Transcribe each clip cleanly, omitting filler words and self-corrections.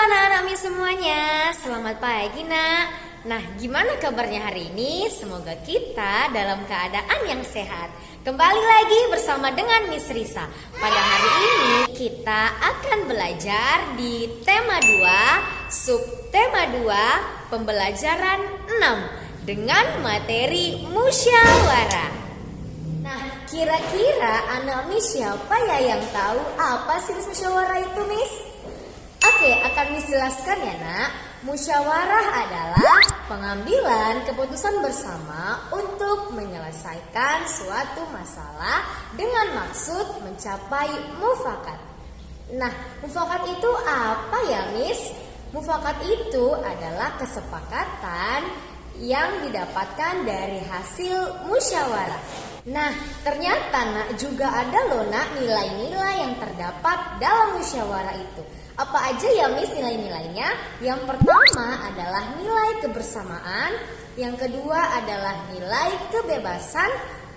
anak-anak semuanya, selamat pagi nak. Nah, gimana kabarnya hari ini? Semoga kita dalam keadaan yang sehat. Kembali lagi bersama dengan Miss Risa. Pada hari ini kita akan belajar di tema 2, subtema 2, pembelajaran 6 dengan materi musyawarah. Nah, kira-kira anak Miss siapa ya yang tahu apa sih musyawarah itu, Miss? Oke, akan Miss jelaskan ya nak. Musyawarah adalah pengambilan keputusan bersama untuk menyelesaikan suatu masalah dengan maksud mencapai mufakat. Nah, mufakat itu apa ya Miss? Mufakat itu adalah kesepakatan yang didapatkan dari hasil musyawarah. Nah, ternyata nak juga ada loh nak nilai-nilai yang terdapat dalam musyawarah itu. Apa aja ya Miss nilai-nilainya? Yang pertama adalah nilai kebersamaan, yang kedua adalah nilai kebebasan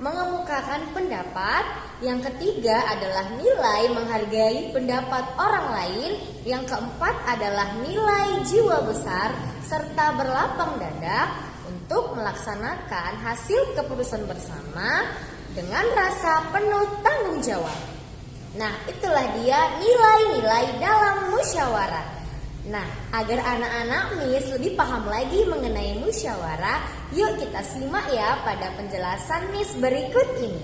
mengemukakan pendapat, yang ketiga adalah nilai menghargai pendapat orang lain, yang keempat adalah nilai jiwa besar serta berlapang dada untuk melaksanakan hasil keputusan bersama dengan rasa penuh tanggung jawab. Nah, itulah dia nilai-nilai dalam musyawarah. Nah, agar anak-anak Miss lebih paham lagi mengenai musyawarah, yuk kita simak ya pada penjelasan Miss berikut ini.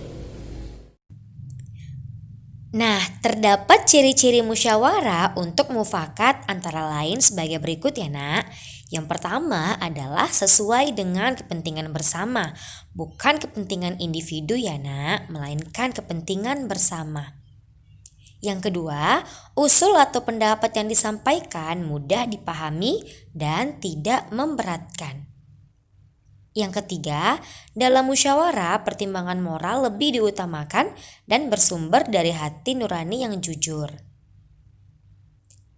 Nah, terdapat ciri-ciri musyawarah untuk mufakat antara lain sebagai berikut ya nak. Yang pertama adalah sesuai dengan kepentingan bersama, bukan kepentingan individu ya nak, melainkan kepentingan bersama. Yang kedua, usul atau pendapat yang disampaikan mudah dipahami dan tidak memberatkan. Yang ketiga, dalam musyawarah pertimbangan moral lebih diutamakan dan bersumber dari hati nurani yang jujur.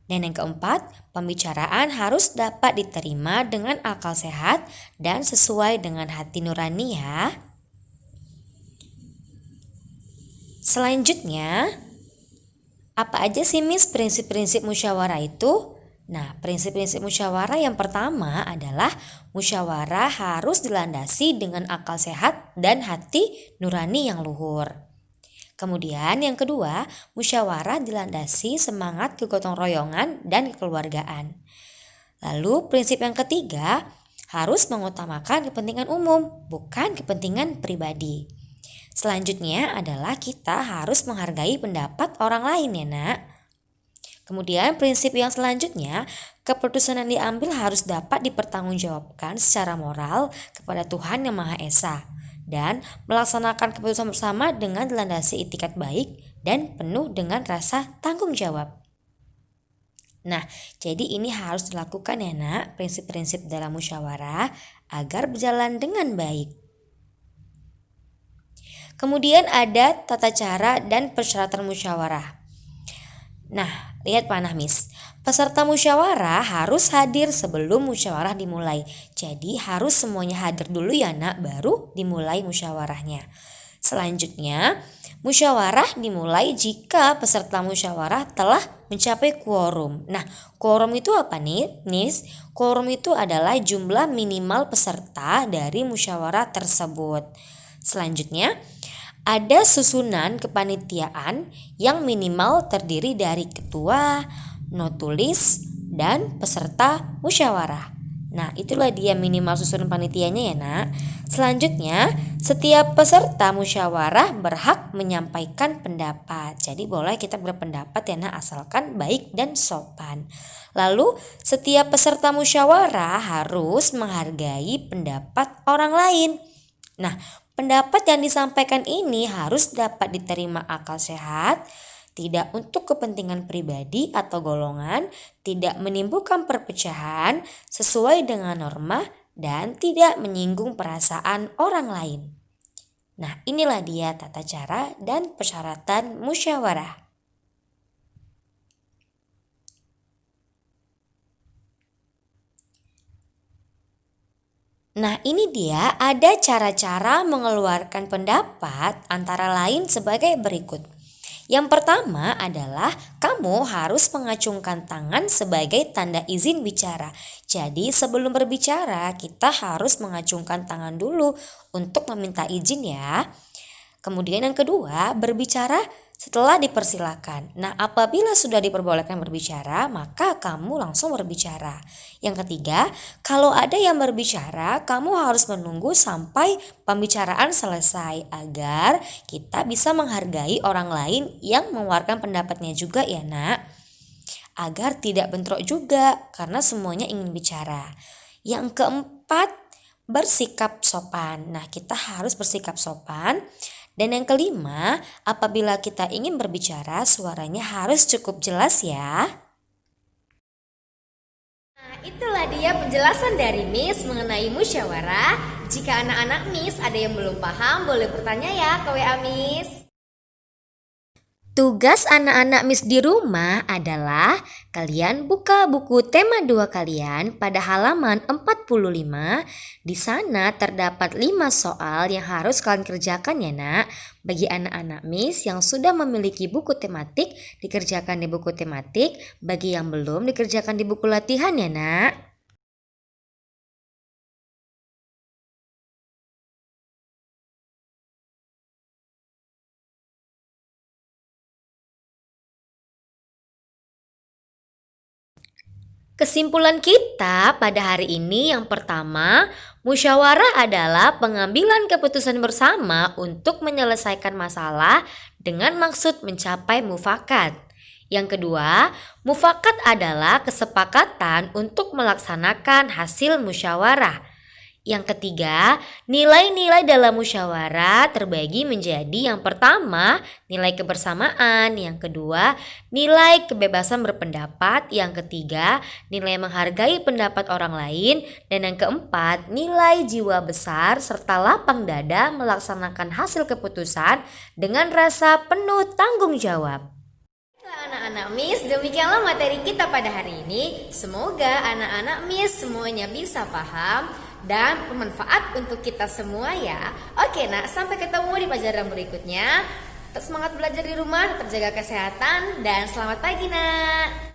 Dan yang keempat, pembicaraan harus dapat diterima dengan akal sehat dan sesuai dengan hati nurani ya. Selanjutnya, apa aja sih Miss prinsip-prinsip musyawarah itu? Nah, prinsip-prinsip musyawarah yang pertama adalah musyawarah harus dilandasi dengan akal sehat dan hati nurani yang luhur. Kemudian yang kedua, musyawarah dilandasi semangat kegotong royongan dan kekeluargaan. Lalu prinsip yang ketiga, harus mengutamakan kepentingan umum, bukan kepentingan pribadi. Selanjutnya adalah kita harus menghargai pendapat orang lain ya nak. Kemudian prinsip yang selanjutnya, keputusan yang diambil harus dapat dipertanggungjawabkan secara moral kepada Tuhan Yang Maha Esa dan melaksanakan keputusan bersama dengan dilandasi itikat baik dan penuh dengan rasa tanggung jawab. Nah, jadi ini harus dilakukan ya nak, prinsip-prinsip dalam musyawarah agar berjalan dengan baik. Kemudian ada tata cara dan persyaratan musyawarah. Nah, lihat panah Miss. Peserta musyawarah harus hadir sebelum musyawarah dimulai. Jadi harus semuanya hadir dulu ya nak, baru dimulai musyawarahnya. Selanjutnya, musyawarah dimulai jika peserta musyawarah telah mencapai quorum. Nah, quorum itu apa nih, Miss? Quorum itu adalah jumlah minimal peserta dari musyawarah tersebut. Selanjutnya, ada susunan kepanitiaan yang minimal terdiri dari ketua, notulis, dan peserta musyawarah. Nah, itulah dia minimal susunan panitianya ya nak. Selanjutnya, setiap peserta musyawarah berhak menyampaikan pendapat. Jadi boleh kita berpendapat ya nak, asalkan baik dan sopan. Lalu, setiap peserta musyawarah harus menghargai pendapat orang lain. Nah, pendapat yang disampaikan ini harus dapat diterima akal sehat, tidak untuk kepentingan pribadi atau golongan, tidak menimbulkan perpecahan, sesuai dengan norma, dan tidak menyinggung perasaan orang lain. Nah, inilah dia tata cara dan persyaratan musyawarah. Nah, ini dia ada cara-cara mengeluarkan pendapat antara lain sebagai berikut. Yang pertama adalah kamu harus mengacungkan tangan sebagai tanda izin bicara. Jadi sebelum berbicara kita harus mengacungkan tangan dulu untuk meminta izin ya. Kemudian yang kedua, berbicara setelah dipersilakan. Nah, apabila sudah diperbolehkan berbicara, maka kamu langsung berbicara. Yang ketiga, kalau ada yang berbicara, kamu harus menunggu sampai pembicaraan selesai agar kita bisa menghargai orang lain yang mengeluarkan pendapatnya juga ya, Nak. Agar tidak bentrok juga karena semuanya ingin bicara. Yang keempat, bersikap sopan. Nah, kita harus bersikap sopan. Dan yang kelima, apabila kita ingin berbicara, suaranya harus cukup jelas ya. Nah, itulah dia penjelasan dari Miss mengenai musyawarah. Jika anak-anak Miss ada yang belum paham, boleh bertanya ya ke WA Miss. Tugas anak-anak Miss di rumah adalah kalian buka buku tema 2 kalian pada halaman 45. Di sana terdapat 5 soal yang harus kalian kerjakan ya, Nak. Bagi anak-anak Miss yang sudah memiliki buku tematik, dikerjakan di buku tematik. Bagi yang belum, dikerjakan di buku latihan ya, Nak. Kesimpulan kita pada hari ini yang pertama, musyawarah adalah pengambilan keputusan bersama untuk menyelesaikan masalah dengan maksud mencapai mufakat. Yang kedua, mufakat adalah kesepakatan untuk melaksanakan hasil musyawarah. Yang ketiga, nilai-nilai dalam musyawarah terbagi menjadi yang pertama, nilai kebersamaan, yang kedua, nilai kebebasan berpendapat, yang ketiga, nilai menghargai pendapat orang lain, dan yang keempat, nilai jiwa besar serta lapang dada melaksanakan hasil keputusan dengan rasa penuh tanggung jawab. Anak-anak Miss, demikianlah materi kita pada hari ini. Semoga anak-anak Miss semuanya bisa paham dan bermanfaat untuk kita semua ya. Oke, Nak, sampai ketemu di pelajaran berikutnya. Tetap semangat belajar di rumah, tetap jaga kesehatan, dan selamat pagi, Nak.